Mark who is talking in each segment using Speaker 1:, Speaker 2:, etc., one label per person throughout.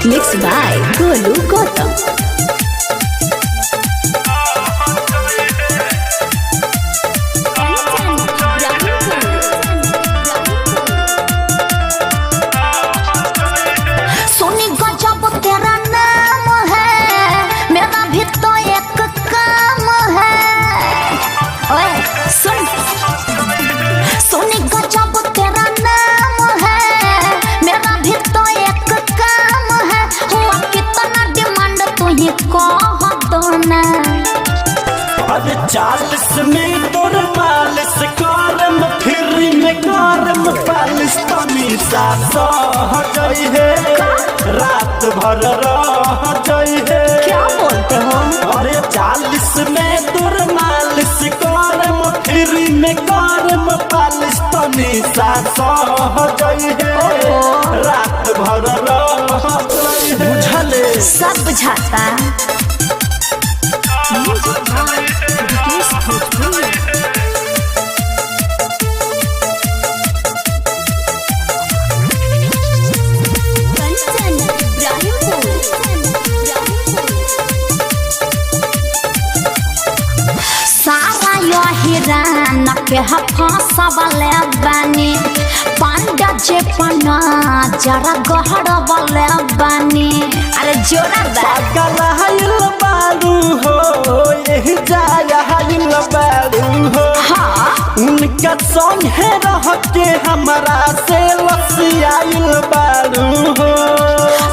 Speaker 1: Mixed by Golu Gautam.
Speaker 2: सोनी गजब तेरा नाम है, मेरा भी तो एक काम है। ओए सुन, सोनी गजब तेरा नाम है, मेरा भी तो एक काम है। हुआ कितना डिमांड तुझे कह दो ना।
Speaker 3: अरे 40 में तोर मालिश करम, फिर में करम पालिश तनी सा सह जई है, रात भर रह जई है।
Speaker 2: क्या बोलते हो?
Speaker 3: अरे 40 में तोर मालिश करम, फिर में करम पालिश तनी सा सह जई है, रात भर रह जई है। बुझले
Speaker 2: सब बुझाता। सारा यो हिरान के फंसवले बानी, पांडा जे पना जरा गहर वाले बानी। अरे जोरा
Speaker 3: पागल हाइल बारू हो, यही जाया हाइल बारू हो।
Speaker 2: हाँ
Speaker 3: उनका संग है रह के हमारा से लसियाइल बारू हो।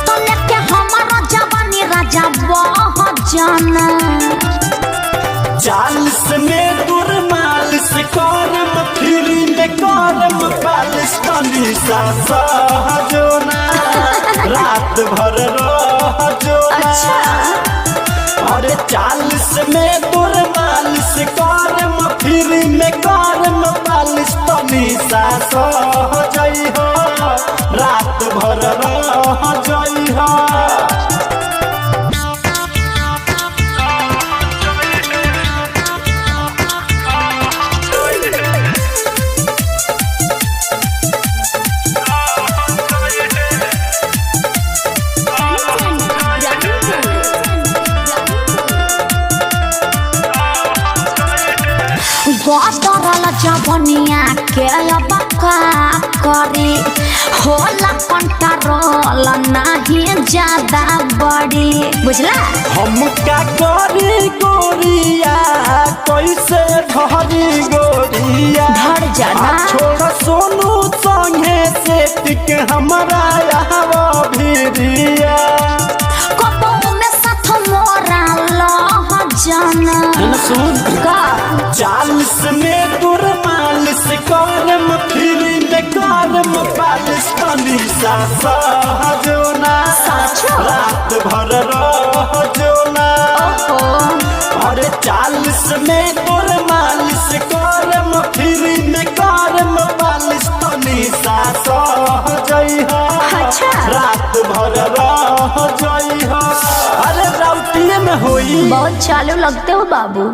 Speaker 2: तो लेके हमारा जवानी राजा बह जाना।
Speaker 3: 40 में दूर मालिश करम, फिर में करम पालिश तनी सा सह जोना, रात भर रह जोना। अरे 40 में दूर मालिश करम, फिर में करम पालिश तनी सा सह जई हो, रात भर रह जई हो।
Speaker 2: गदरल जवनिया के बका करी, होला कंट्रोल नहीं ज्यादा बड़ी। बुझला?
Speaker 3: हम का करी गोरिया, कैसे धरी गोरिया।
Speaker 2: धर जाना।
Speaker 3: छोड़ सोनू संगे से टिक हमारा यहाँ भिरिया।
Speaker 2: कबू में साथ मोरा लह जाना।
Speaker 3: सुन
Speaker 2: का
Speaker 3: 40 में दूर मालिश करम, फिर में करम पालिश तनी सा सह जोना, रात भर रह जोना। अरे 40 में दूर मालिश करम, फिर में करम पालिश तनी सा सह जई हो, रात भर रह जई हो। अरे राउटिए में होई।
Speaker 2: बहुत चालू लगते हो बाबू।